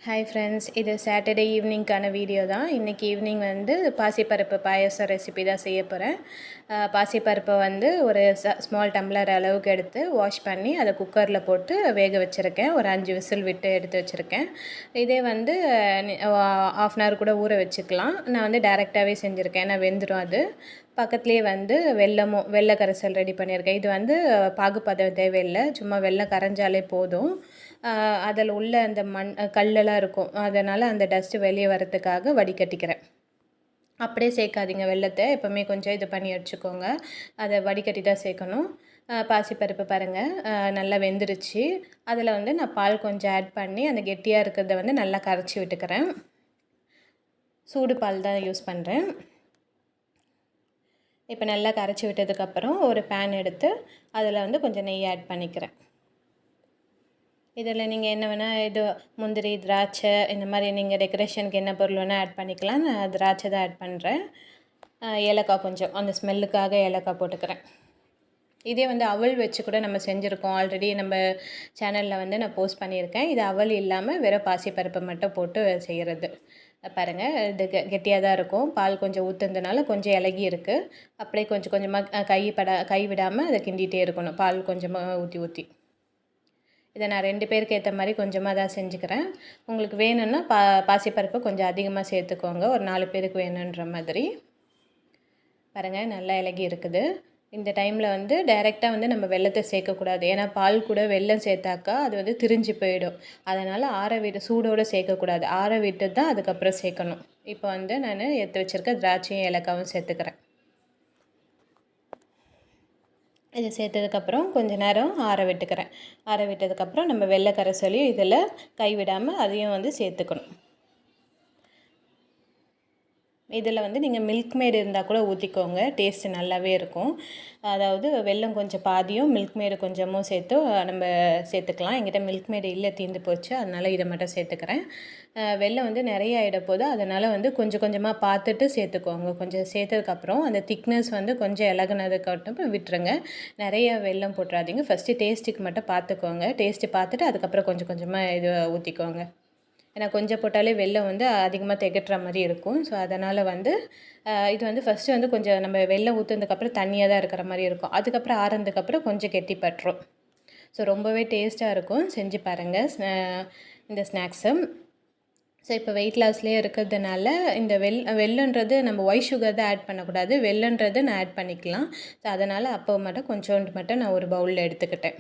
Hi friends, இது Saturday ஈவினிங்க்கான video தான். இன்றைக்கி ஈவினிங் வந்து பாசிப்பருப்பு பாயாசம் ரெசிபி தான் செய்ய போகிறேன். பாசிப்பருப்பை வந்து ஒரு ஸ்மால் டம்ளர் அளவுக்கு எடுத்து வாஷ் பண்ணி அதை குக்கரில் போட்டு வேக வச்சுருக்கேன். ஒரு 5 விசில் விட்டு எடுத்து வச்சுருக்கேன். இதே வந்து ஆஃப் அன் ஹவர் கூட ஊற வச்சுக்கலாம். நான் வந்து டைரெக்டாகவே செஞ்சுருக்கேன், ஏன்னா வெந்துடும் அது. பக்கத்துலேயே வந்து வெல்ல கரைசல் ரெடி பண்ணியிருக்கேன். இது வந்து பாகுபதம் தேவையில்லை, சும்மா வெல்லம் கரைஞ்சாலே போதும். அதில் உள்ள அந்த கல்லெல்லாம் இருக்கும், அதனால் அந்த டஸ்ட்டு வெளியே வரத்துக்காக வடிகட்டிக்கிறேன். அப்படியே சேர்க்காதீங்க வெல்லத்தை, எப்போவுமே கொஞ்சம் இது பண்ணி வச்சுக்கோங்க. அதை வடிகட்டி தான் சேர்க்கணும். பாசிப்பருப்பு பாருங்கள் நல்லா வெந்துருச்சு. அதில் வந்து நான் பால் கொஞ்சம் ஆட் பண்ணி அந்த கெட்டியாக இருக்கிறத வந்து நல்லா கரைச்சி விட்டுக்கிறேன். சூடு பால் தான் யூஸ் பண்ணுறேன். இப்போ நல்லா கரைச்சி விட்டதுக்கப்புறம் ஒரு பேன் எடுத்து அதில் வந்து கொஞ்சம் நெய் ஆட் பண்ணிக்கிறேன். இதில் நீங்கள் என்ன வேணால் இது முந்திரி, திராட்சை, இந்த மாதிரி நீங்கள் டெக்கரேஷனுக்கு என்ன பொருள் வேணால் ஆட் பண்ணிக்கலாம். நான் திராட்சை தான் ஆட் பண்ணுறேன். ஏலக்காய் கொஞ்சம் அந்த ஸ்மெல்லுக்காக ஏலக்காய் போட்டுக்கிறேன். இதே வந்து அவல் வச்சு கூட நம்ம செஞ்சுருக்கோம், ஆல்ரெடி நம்ம சேனலில் வந்து நான் போஸ்ட் பண்ணியிருக்கேன். இது அவல் இல்லாமல் வெறும் பாசிப்பருப்பை மட்டும் போட்டு செய்கிறது. பாருங்கள், இது கெட்டியாக தான் இருக்கும். பால் கொஞ்சம் ஊற்றுனதுனால கொஞ்சம் இலகி இருக்குது. அப்படியே கொஞ்சம் கொஞ்சமாக கை விடாமல் அதை கிண்டிகிட்டே இருக்கணும், பால் கொஞ்சமாக ஊற்றி ஊற்றி. இதை நான் 2 பேருக்கு ஏற்ற மாதிரி கொஞ்சமாக தான் செஞ்சுக்கிறேன். உங்களுக்கு வேணும்னா பாசிப்பருப்பு கொஞ்சம் அதிகமாக சேர்த்துக்கோங்க, ஒரு 4 பேருக்கு வேணுன்ற மாதிரி. பாருங்கள், நல்லா இலகி இருக்குது. இந்த டைமில் வந்து டைரெக்டாக வந்து நம்ம வெல்லத்தை சேர்க்கக்கூடாது, ஏன்னா பால் கூட வெல்லம் சேர்த்தாக்கா அது வந்து திரிஞ்சு போயிடும். அதனால் சூடோடு சேர்க்கக்கூடாது, ஆற விட்டு தான் அதுக்கப்புறம் சேர்க்கணும். இப்போ வந்து நான் எடுத்து வச்சுருக்க திராட்சையும் ஏலக்காவும் சேர்த்துக்கிறேன். இதை சேர்த்ததுக்கப்புறம் கொஞ்சம் நேரம் ஆற விட்டுக்கிறேன். ஆற விட்டதுக்கப்புறம் நம்ம வெள்ளை கரைசலையும் இதில் கைவிடாமல் அதையும் வந்து சேர்த்துக்கணும். இதில் வந்து நீங்கள் மில்க் மேடு இருந்தால் கூட ஊற்றிக்கோங்க, டேஸ்ட்டு நல்லாவே இருக்கும். அதாவது வெல்லம் கொஞ்சம் பாதியும் மில்க் மேடு கொஞ்சமும் சேர்த்து நம்ம சேர்த்துக்கலாம். என்கிட்ட மில்க் மேடு இல்லை, தீர்ந்து போச்சு, அதனால் இதை மட்டும் சேர்த்துக்கிறேன். வெல்லம் வந்து நிறைய ஆகிட போது, அதனால் வந்து கொஞ்சம் கொஞ்சமாக பார்த்துட்டு சேர்த்துக்கோங்க. கொஞ்சம் சேர்த்ததுக்கப்புறம் அந்த திக்னஸ் வந்து கொஞ்சம் இலகுனதுக்கப்புறம் விட்டுருங்க. நிறைய வெல்லம் போட்டுறாதீங்க, ஃபஸ்ட்டு டேஸ்ட்டுக்கு மட்டும் பார்த்துக்கோங்க. டேஸ்ட்டு பார்த்துட்டு அதுக்கப்புறம் கொஞ்சம் கொஞ்சமாக இது ஊற்றிக்கோங்க. ஏன்னா கொஞ்சம் போட்டாலே வெல்லம் வந்து அதிகமாக திகட்டுற மாதிரி இருக்கும். ஸோ அதனால் வந்து இது வந்து ஃபஸ்ட்டு வந்து கொஞ்சம் நம்ம வெல்லம் ஊற்றுனதுக்கப்புறம் தண்ணியாக தான் இருக்கிற மாதிரி இருக்கும். அதுக்கப்புறம் ஆறுனதுக்கப்புறம் கொஞ்சம் கெட்டிப்பட்டுரும். ஸோ ரொம்பவே டேஸ்ட்டாக இருக்கும், செஞ்சு பாருங்கள் இந்த ஸ்நாக்ஸு. ஸோ இப்போ வெயிட் லாஸ்லேயே இருக்கிறதுனால இந்த வெல்லன்றது நம்ம ஒயிட் சுகர் தான் ஆட் பண்ணக்கூடாது, வெல்லன்றது நான் ஆட் பண்ணிக்கலாம். ஸோ அதனால் அப்போ மட்டும் கொஞ்சோண்டு மட்டும் நான் ஒரு பவுலில் எடுத்துக்கிட்டேன்.